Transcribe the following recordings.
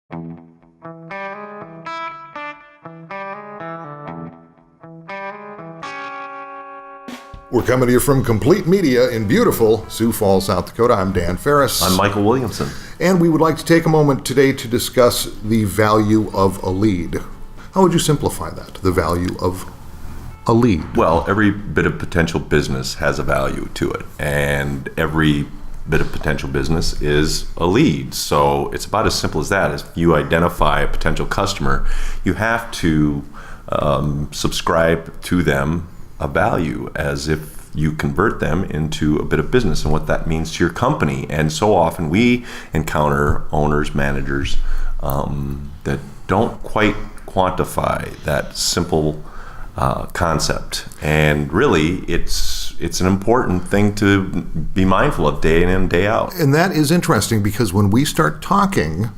We're coming to you from Complete Media in beautiful Sioux Falls, South Dakota. I'm Dan Ferris. I'm Michael Williamson. And we would like to take a moment today to discuss the value of a lead. How would you simplify that, the value of a lead? Well, every bit of potential business has a value to it, and every bit of potential business is a lead. So it's about as simple as that. If you identify a potential customer, you have to subscribe to them a value as if you convert them into a bit of business and what that means to your company. And so often we encounter owners, managers that don't quite quantify that simple concept. And really, it's an important thing to be mindful of day in and day out. And that is interesting because when we start talking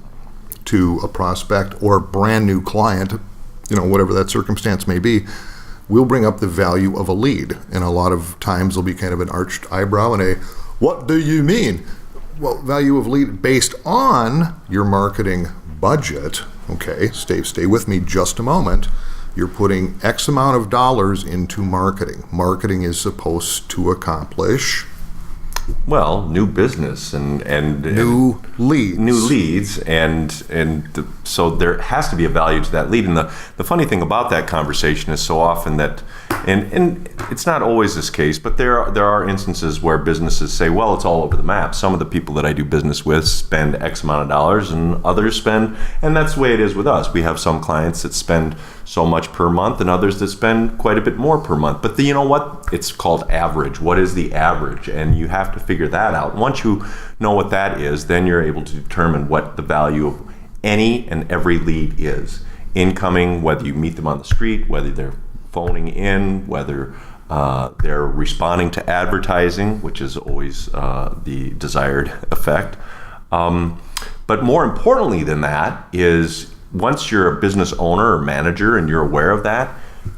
to a prospect or brand new client, whatever that circumstance may be, we'll bring up the value of a lead. And a lot of times there'll be kind of an arched eyebrow and what do you mean? Well, value of lead based on your marketing budget. Okay, stay with me just a moment. You're putting X amount of dollars into marketing. Marketing is supposed to accomplish new business and new leads, so there has to be a value to that lead. And the funny thing about that conversation is so often that, and it's not always this case, but there are instances where businesses say, well, it's all over the map. Some of the people that I do business with spend X amount of dollars, and others spend, and that's the way it is with us. We have some clients that spend so much per month, and others that spend quite a bit more per month. But you know what? It's called average. What is the average? And you have to figure that out. Once you know what that is, then you're able to determine what the value of any and every lead is. Incoming, whether you meet them on the street, whether they're phoning in, whether they're responding to advertising, which is always the desired effect. But more importantly than that is, once you're a business owner or manager and you're aware of that,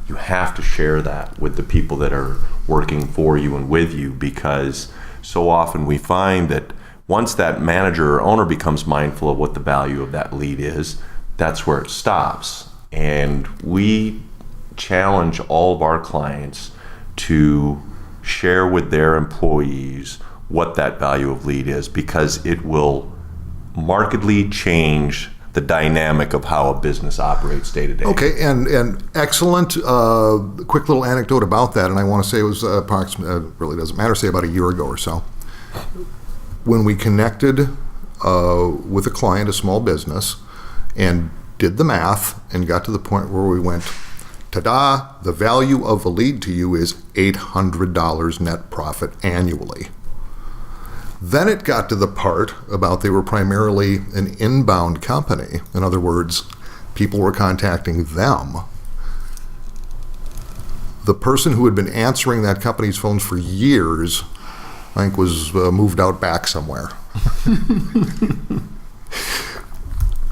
you have to share that with the people that are working for you and with you, because so often we find that once that manager or owner becomes mindful of what the value of that lead is, that's where it stops. And we challenge all of our clients to share with their employees what that value of lead is, because it will markedly change the dynamic of how a business operates day to day. Okay, and excellent. Quick little anecdote about that, and I want to say it was approximately, really doesn't matter, say about a year ago or so. When we connected with a client, a small business, and did the math and got to the point where we went, ta-da, the value of a lead to you is $800 net profit annually. Then it got to the part about they were primarily an inbound company. In other words, people were contacting them. The person who had been answering that company's phones for years, I think, was moved out back somewhere.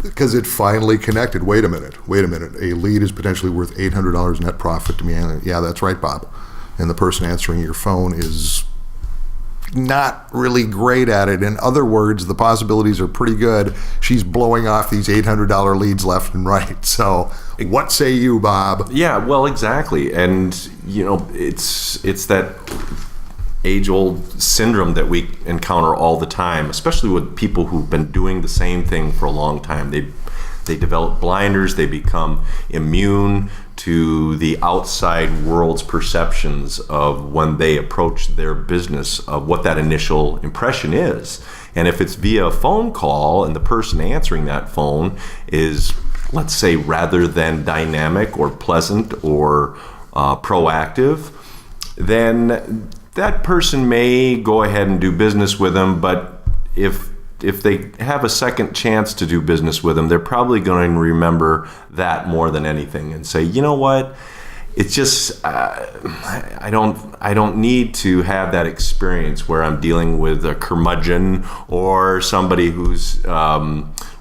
Because it finally connected. Wait a minute. A lead is potentially worth $800 net profit to me. Yeah, that's right, Bob. And the person answering your phone is not really great at it. In other words, the possibilities are pretty good. She's blowing off these $800 leads left and right. So what say you, Bob? Yeah, well, exactly. And, it's that age-old syndrome that we encounter all the time, especially with people who've been doing the same thing for a long time. They develop blinders. They become immune to the outside world's perceptions of when they approach their business, of what that initial impression is. And if it's via a phone call and the person answering that phone is, let's say, rather than dynamic or pleasant or proactive, then that person may go ahead and do business with them. But if they have a second chance to do business with them, they're probably going to remember that more than anything and say, you know what, it's just I don't need to have that experience where I'm dealing with a curmudgeon or somebody who's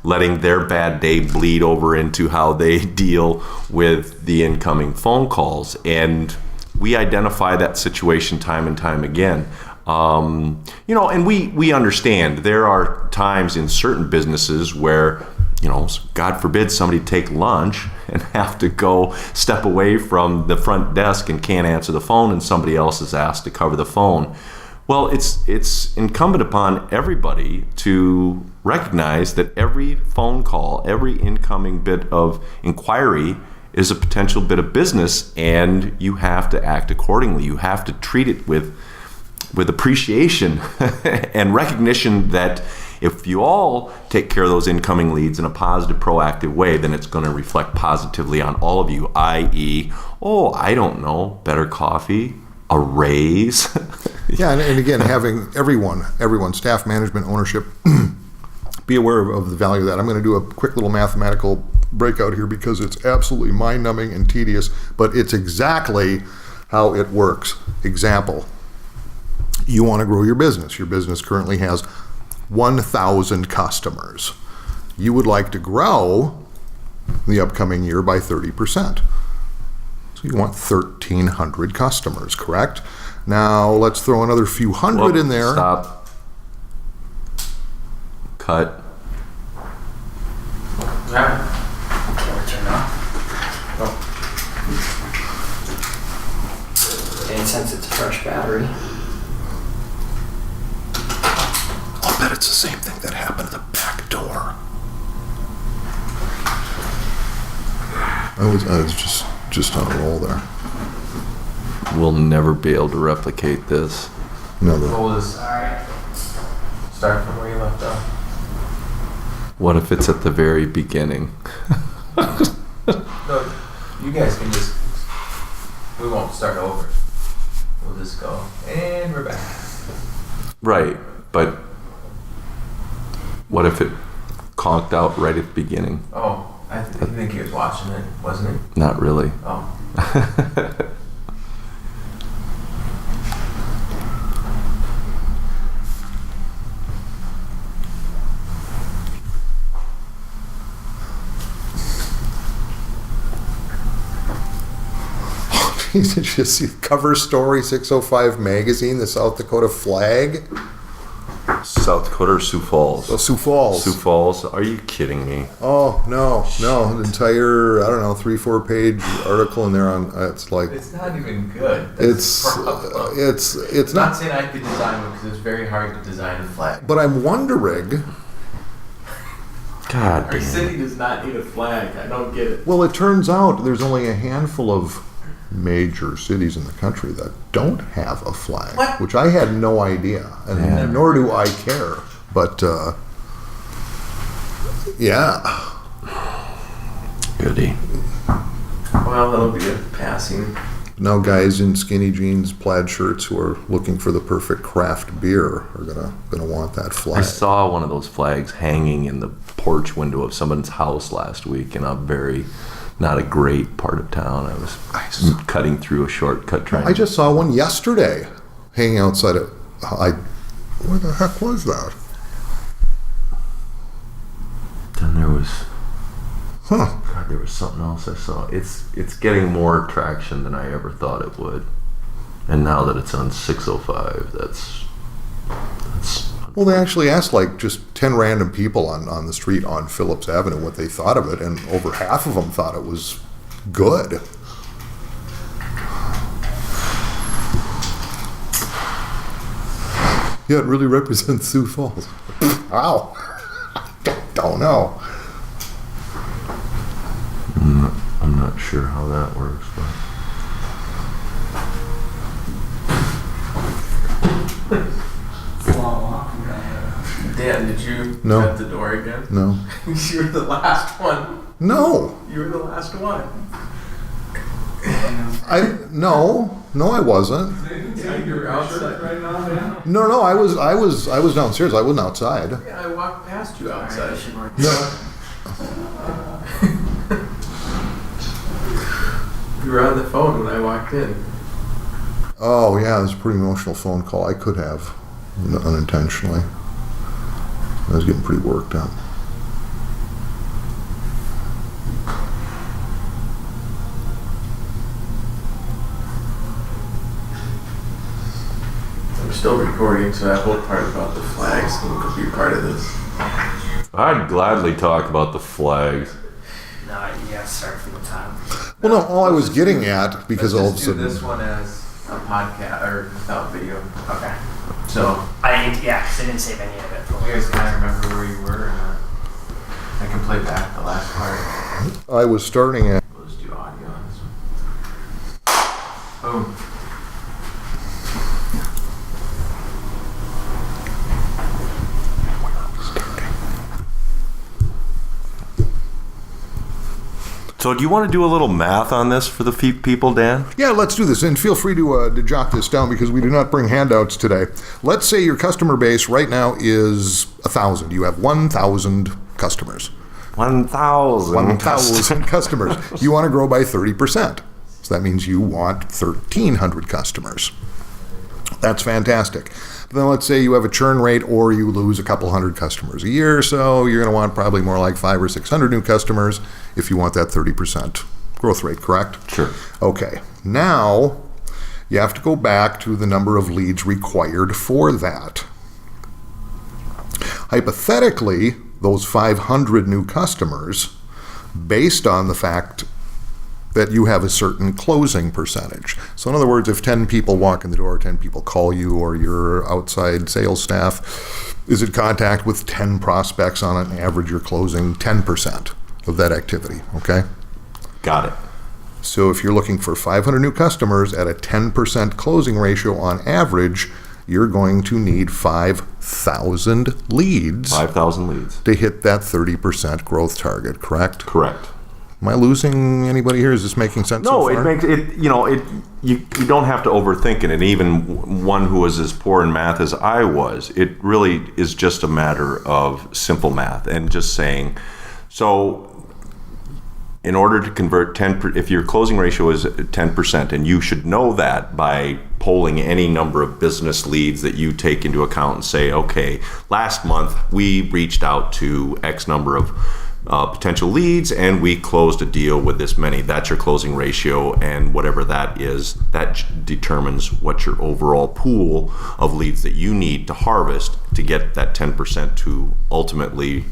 letting their bad day bleed over into how they deal with the incoming phone calls. And we identify that situation time and time again. And we understand there are times in certain businesses where God forbid somebody take lunch and have to go step away from the front desk and can't answer the phone, and somebody else is asked to cover the phone. Well, it's incumbent upon everybody to recognize that every phone call, every incoming bit of inquiry is a potential bit of business, and you have to act accordingly. You have to treat it with appreciation and recognition that if you all take care of those incoming leads in a positive, proactive way, then it's going to reflect positively on all of you, i.e., I don't know, better coffee, a raise. Yeah, and again, having everyone, staff, management, ownership, be aware of the value of that. I'm going to do a quick little mathematical breakout here because it's absolutely mind-numbing and tedious, but it's exactly how it works. Example, you want to grow your business. Your business currently has 1,000 customers. You would like to grow the upcoming year by 30%. So you want 1,300 customers, correct? Now let's throw another few hundred in there. Stop. Cut. And since it's a fresh battery. I'll bet it's the same thing that happened at the back door. I was just on a roll there. We'll never be able to replicate this. Never. Alright. Start from where you left off. What if it's at the very beginning? No, you guys can just. We won't start over. We'll just go. And we're back. Right, but what if it conked out right at the beginning? Oh, I think he was watching it, wasn't he? Not really. Oh. Did you see cover story 605 magazine, the South Dakota flag? South Dakota or Sioux Falls? Oh, Sioux Falls. Sioux Falls? Are you kidding me? Oh, no. An entire, 3-4 page article in there on, it's like, It's not even good. That's the problem. it's not not, saying I could design one because it's very hard to design a flag. but I'm wondering, God Our damn. city does not need a flag. I don't get it. well, it turns out there's only a handful of major cities in the country that don't have a flag, What? which I had no idea, and Yeah. nor do I care. But yeah, Goody. Well, that'll be a passing. now guys in skinny jeans, plaid shirts who are looking for the perfect craft beer are gonna want that I flag. saw one of those flags hanging in the porch window of someone's house last week in a very not a great part of town. I was cutting through a shortcut trying I just saw one yesterday hanging outside of. Where the heck was that? Then there was Huh. God, there was something else I saw. It's getting more traction than I ever thought it would. And now that it's on 605, that's Well, they actually asked like just 10 random people on the street on Phillips Avenue what they thought of it, and over half of them thought it was good. Yeah, it really represents Sioux Falls. Wow. Don't know. I'm not sure how that works, but It's a long walk from down there. Dan, did you No. shut the door again? No. You were the last one. No. You were the last one. No, I wasn't. Yeah, you were outside right now, man. No, I was downstairs. I wasn't outside. Yeah, I walked past you outside. No. You were on the phone when I walked in. Oh yeah, it was a pretty emotional phone call. I could have, unintentionally. I was getting pretty worked up. I'm still recording, so that whole part about the flags could be part of this. I'd gladly talk about the flags. No, you have to start from the top. Well, no, all I was getting at, because all of a Let's just do sudden... this one as a podcast or without video. Okay. So Because I didn't save any of it for you guys kind of remember where you were or not? I can play back the last part. I was starting at... We'll just do audio on this one. Boom. So do you want to do a little math on this for the people, Dan? Yeah, let's do this. And feel free to jot this down because we do not bring handouts today. Let's say your customer base right now is 1,000. You have 1,000 customers. 1,000. 1,000 customers. You want to grow by 30%. So that means you want 1,300 customers. That's fantastic. Then let's say you have a churn rate or you lose a couple hundred customers a year, so you're going to want probably more like 500 or 600 new customers if you want that 30% growth rate, correct? Sure. Okay. Now you have to go back to the number of leads required for that. Hypothetically, those 500 new customers, based on the fact that you have a certain closing percentage. So in other words, if 10 people walk in the door, 10 people call you, or your outside sales staff is in contact with 10 prospects on an average, you're closing 10% of that activity, okay? Got it. So if you're looking for 500 new customers at a 10% closing ratio on average, you're going to need 5,000 leads 5,000 leads. to hit that 30% growth target, correct? Correct. Am I losing anybody here? Is this making sense? No, so far? it makes it. You don't have to overthink it. And even one who was as poor in math as I was, it really is just a matter of simple math and just saying. So, in order to convert 10, if your closing ratio is 10%, and you should know that by polling any number of business leads that you take into account and say, okay, last month we reached out to X number of potential leads and we closed a deal with this many. That's your closing ratio, and whatever that is, that determines what your overall pool of leads that you need to harvest to get that 10% to ultimately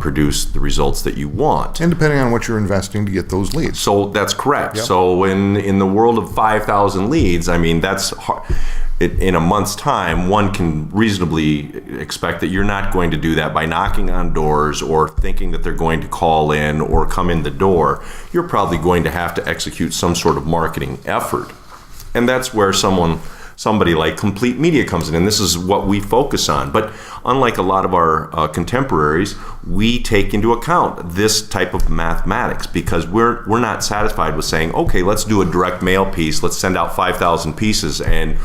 produce the results that you want. And depending on what you're investing to get those leads. So that's correct. Yep. So in the world of 5,000 leads, I mean, that's hard. In a month's time, one can reasonably expect that you're not going to do that by knocking on doors or thinking that they're going to call in or come in the door. You're probably going to have to execute some sort of marketing effort. And that's where somebody like Complete Media comes in, and this is what we focus on. But unlike a lot of our contemporaries, we take into account this type of mathematics because we're not satisfied with saying, okay, let's do a direct mail piece, let's send out 5,000 pieces and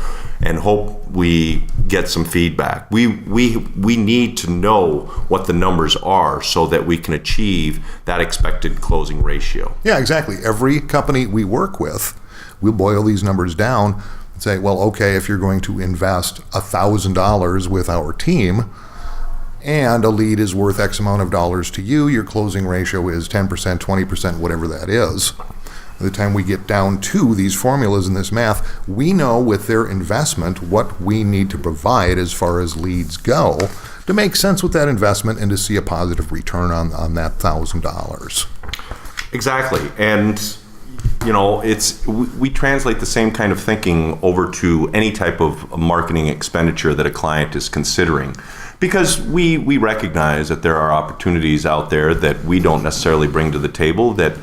hope we get some feedback. We need to know what the numbers are so that we can achieve that expected closing ratio. Yeah, exactly. Every company we work with, we'll boil these numbers down and say, well, okay, if you're going to invest $1,000 with our team and a lead is worth X amount of dollars to you, your closing ratio is 10%, 20%, whatever that is. By the time we get down to these formulas in this math, we know with their investment what we need to provide as far as leads go to make sense with that investment and to see a positive return on that $1,000. Exactly. And we translate the same kind of thinking over to any type of marketing expenditure that a client is considering. Because we recognize that there are opportunities out there that we don't necessarily bring to the table, that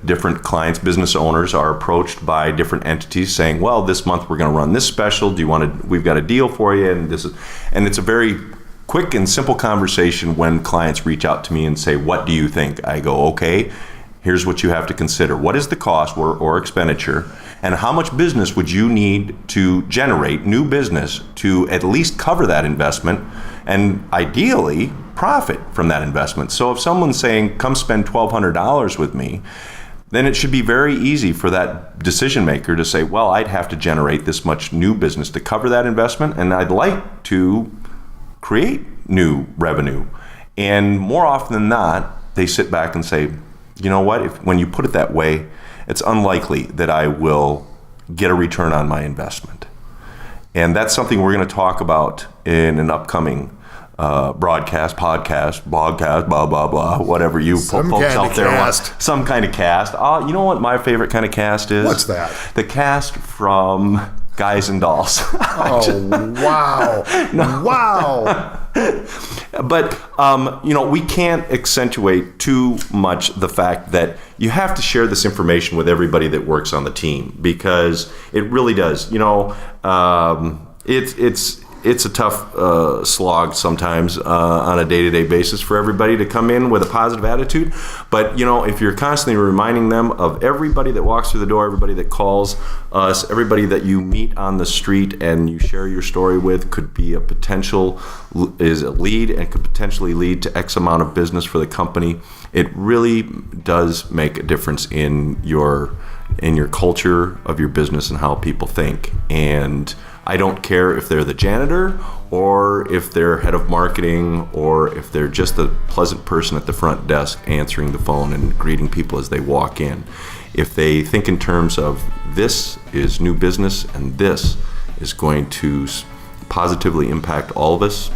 different clients, business owners, are approached by different entities saying, well, this month we're going to run this special. We've got a deal for you. And it's a very quick and simple conversation when clients reach out to me and say, what do you think? I go, okay, here's what you have to consider. What is the cost or expenditure? And how much business would you need to generate, new business, to at least cover that investment and ideally profit from that investment? So if someone's saying, come spend $1,200 with me, then it should be very easy for that decision maker to say, well, I'd have to generate this much new business to cover that investment, and I'd like to create new revenue. And more often than not, they sit back and say, you know what, when you put it that way, it's unlikely that I will get a return on my investment. And that's something we're going to talk about in an upcoming broadcast, podcast, blogcast, blah, blah, blah, whatever you Some folks kind out of there cast. want. Some kind of cast. You know what my favorite kind of cast is? What's that? The cast from Guys and Dolls. Oh, wow. Wow. But, we can't accentuate too much the fact that you have to share this information with everybody that works on the team, because it really does. It's a tough slog sometimes on a day-to-day basis for everybody to come in with a positive attitude. But, if you're constantly reminding them of everybody that walks through the door, everybody that calls us, everybody that you meet on the street and you share your story with could be a lead and could potentially lead to X amount of business for the company. It really does make a difference in your culture of your business and how people think. And I don't care if they're the janitor or if they're head of marketing or if they're just a pleasant person at the front desk answering the phone and greeting people as they walk in. If they think in terms of this is new business and this is going to positively impact all of us,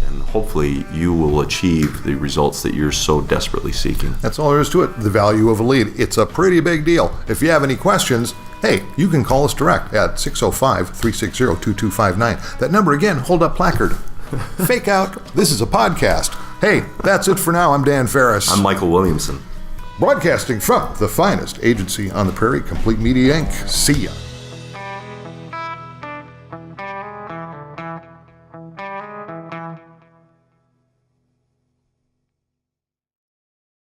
and hopefully you will achieve the results that you're so desperately seeking. That's all there is to it. The value of a lead. It's a pretty big deal. If you have any questions, hey, you can call us direct at 605-360-2259. That number again, hold up placard. Fake out. This is a podcast. Hey, that's it for now. I'm Dan Ferris. I'm Michael Williamson. Broadcasting from the finest agency on the prairie, Complete Media Inc. See ya.